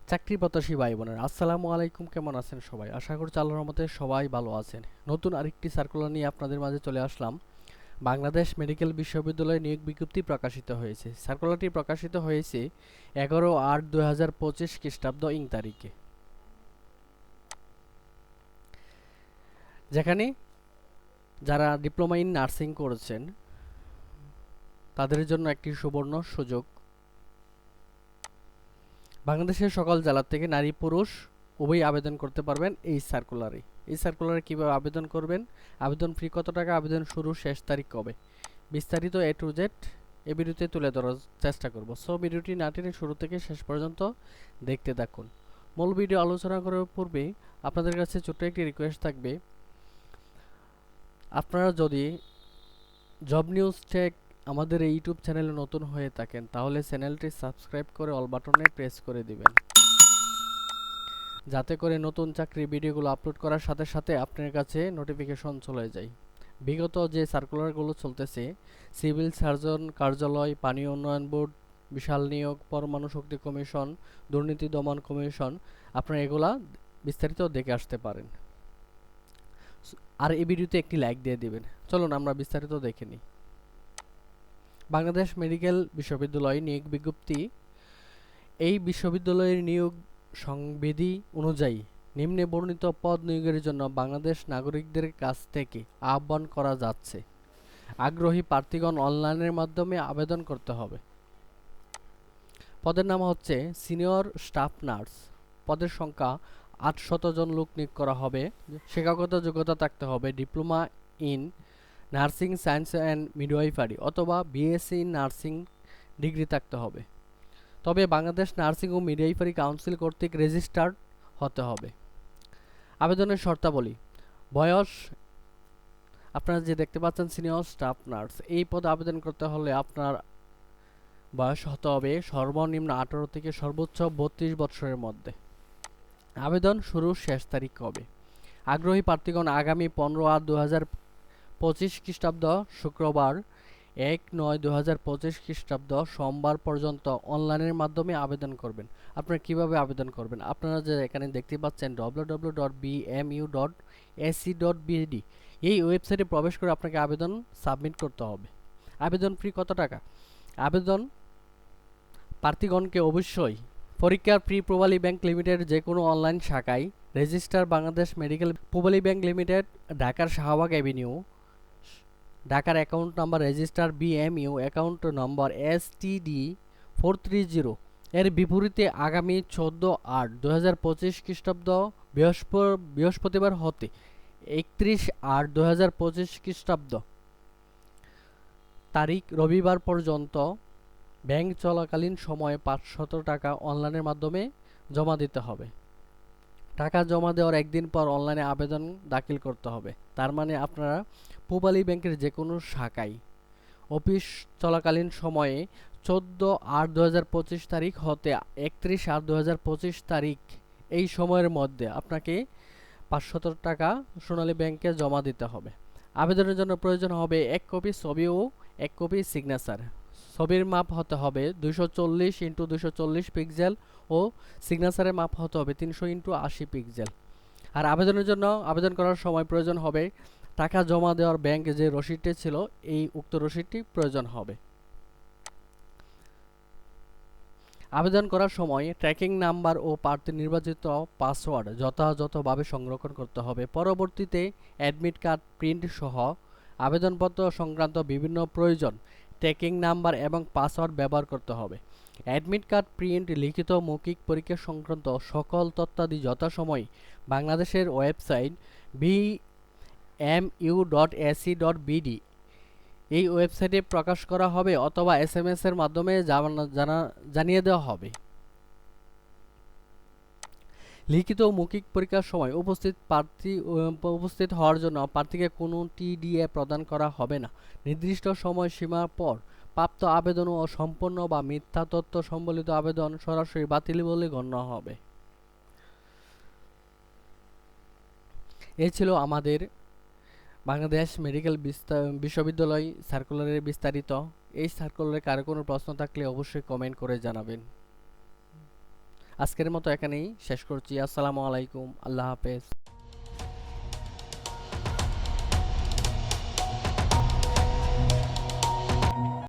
চাকরি প্রত্যাশী ভাই বোনেরা আসসালামু আলাইকুম, কেমন আছেন সবাই? আশা করছি আল্লাহর রহমতে সবাই ভালো আছেন। নতুন আরেকটি সার্কুলার নিয়ে আপনাদের মাঝে চলে আসলাম। বাংলাদেশ মেডিকেল বিশ্ববিদ্যালয়ে নিয়োগ বিজ্ঞপ্তি প্রকাশিত হয়েছে। সার্কুলারটি প্রকাশিত হয়েছে 11/8/2025 খ্রিস্টাব্দ ইং তারিখে, যেখানে যারা ডিপ্লোমা ইন নার্সিং করেছেন তাদের জন্য একটি সুবর্ণ সুযোগ। বাংলাদেশের সকল জেলা থেকে নারী পুরুষ উভয়ই আবেদন করতে পারবেন এই সার্কুলারে কিভাবে আবেদন করবেন, আবেদন ফি কত টাকা, আবেদন শুরু শেষ তারিখ কবে, বিস্তারিত এ টু জেড এই ভিডিওতে তুলে ধরার চেষ্টা করব। সো ভিডিওটি না টেনে শুরু থেকে শেষ পর্যন্ত দেখতে থাকুন। মূল ভিডিও আলোচনা করার পূর্বে আপনাদের কাছে ছোট্ট একটি রিকোয়েস্ট থাকবে। আপনারা যদি জব নিউজ টেক আমাদের এই ইউটিউব চ্যানেলে নতুন হয়ে থাকেন তাহলে চ্যানেলটি সাবস্ক্রাইব করে অল বাটনে প্রেস করে দিবেন, যাতে করে নতুন চাকরির ভিডিওগুলো আপলোড করার সাথে সাথে আপনার কাছে নোটিফিকেশন চলে যায়। বিগত যে সার্কুলারগুলো চলতেছে, সিভিল সার্জন কার্যালয়, পানি উন্নয়ন বোর্ড, বিশাল নিয়োগ, পরমাণু শক্তি কমিশন, দুর্নীতি দমন কমিশন, আপনারা এগুলা বিস্তারিত দেখে আসতে পারেন। আর এই ভিডিওতে একটি লাইক দিয়ে দিবেন। চলুন আমরা বিস্তারিত দেখে নিই। বাংলাদেশ মেডিকেল বিশ্ববিদ্যালয় নিয়োগ বিজ্ঞপ্তি। এই বিশ্ববিদ্যালয়ের নিয়োগ সংবিধি অনুযায়ী নিম্নে বর্ণিত পদ নিয়োগের জন্য বাংলাদেশ নাগরিকদের কাছ থেকে আহ্বান করা যাচ্ছে। আগ্রহী প্রার্থীগণ অনলাইনের মাধ্যমে আবেদন করতে হবে। পদের নাম হচ্ছে সিনিয়র স্টাফ নার্স। পদের সংখ্যা 800 জন লোক নিয়োগ করা হবে। শিক্ষাগত যোগ্যতা থাকতে হবে diploma in nursing science and midwifery অথবা বিএসসি ইন নার্সিং ডিগ্রি থাকতে হবে। তবে বাংলাদেশ নার্সিং ও মিডওয়াইফারি কাউন্সিল কর্তৃক রেজিস্টার্ড হতে হবে। আবেদনের শর্তাবলী। বয়স, আপনারা যে দেখতে পাচ্ছেন সিনিয়র স্টাফ নার্স, এই পদে আবেদন করতে হলে আপনার বয়স হতে হবে সর্বনিম্ন 18 থেকে সর্বোচ্চ 32 বছরের মধ্যে। আবেদন শুরু শেষ তারিখ কবে? আগ্রহী প্রার্থীগণ আগামী 15/8/2025 খ্রিস্টাব্দ শুক্রবার 1/9/2025 খ্রিস্টাব্দ সোমবার পর্যন্ত অনলাইনের মাধ্যমে আবেদন করবেন। আপনারা কিভাবে আবেদন করবেন? আপনারা যে এখানে দেখতে পাচ্ছেন www.bmu.ac.bd, এই ওয়েবসাইটে প্রবেশ করে আপনাকে আবেদন সাবমিট করতে হবে। আবেদন ফি কত টাকা? আবেদন প্রার্থীগণকে অবশ্যই পরীক্ষার ফি পূবালী ব্যাংক লিমিটেড যে কোনো অনলাইন শাখায় register Bangladesh medical Pubali bank limited, ঢাকার শাহবাগ অ্যাভিনিউ, ঢাকার account number register BMU account number STD 430 এর বিপরীতে আগামী 14/8/2025 খ্রিস্টাব্দ বৃহস্পতিবার হতে 31/8/2025 খ্রিস্টাব্দ তারিখ রবিবার পর্যন্ত ব্যাংক চলাকালীন সময়ে 500 টাকা অনলাইনের মাধ্যমে জমা দিতে হবে। টাকা জমা দেওয়ার একদিন পর অনলাইনে আবেদন দাখিল করতে হবে। তার মানে আপনারা পূবালী ব্যাংকের যে কোনো শাখায় অফিস চলাকালীন সময়ে 14/8/2025 তারিখ হতে 31/8/2025 তারিখ এই সময়ের মধ্যে আপনাকে 500 টাকা সোনালী ব্যাংকে জমা দিতে হবে। আবেদনের জন্য প্রয়োজন হবে 1 কপি ছবি ও 1 কপি সিগনেচার। ছবির মাপ হতে হবে 240x240 পিক্সেল ও সিগনেচারের মাপ হতে হবে 300x80 পিক্সেল। আর আবেদনের জন্য আবেদন করার সময় প্রয়োজন হবে টাকা জমা দেওয়ার ব্যাংক যে রসিদটি ছিল এই উক্ত রসিদটি প্রয়োজন হবে। আবেদন করার সময় ট্র্যাকিং নাম্বার ও প্রার্থী নির্বাচিত পাসওয়ার্ড যথাযথভাবে সংরক্ষণ করতে হবে। পরবর্তীতে অ্যাডমিট কার্ড প্রিন্ট সহ আবেদনপত্র সংক্রান্ত বিভিন্ন প্রয়োজন ট্র্যাকিং নাম্বার এবং পাসওয়ার্ড ব্যবহার করতে হবে। অ্যাডমিট কার্ড প্রিন্ট, লিখিত মৌখিক পরীক্ষা সংক্রান্ত সকল তথ্যাদি যথাসময়ে বাংলাদেশের ওয়েবসাইট bmu.ac.bd এই ওয়েবসাইটে প্রকাশ করা হবে অথবা SMS এর মাধ্যমে জানিয়ে দেওয়া হবে। লিখিত ও মৌখিক পরীক্ষার সময় উপস্থিত হওয়ার জন্য প্রার্থীকে কোনো TDA প্রদান করা হবে না। নির্দিষ্ট সময়সীমার পর প্রাপ্ত আবেদন ও সম্পূর্ণ বা মিথ্যা তথ্য সম্বলিত আবেদন সরাসরি বাতিল বলে গণ্য হবে। এই ছিল আমাদের বাংলাদেশ মেডিকেল বিশ্ববিদ্যালয় সার্কুলারের বিস্তারিত। এই সার্কুলারে কারো কোনো প্রশ্ন থাকলে অবশ্যই কমেন্ট করে জানাবেন। আজকের মতো এখানেই শেষ করছি। আসসালামু আলাইকুম, আল্লাহ হাফেজ।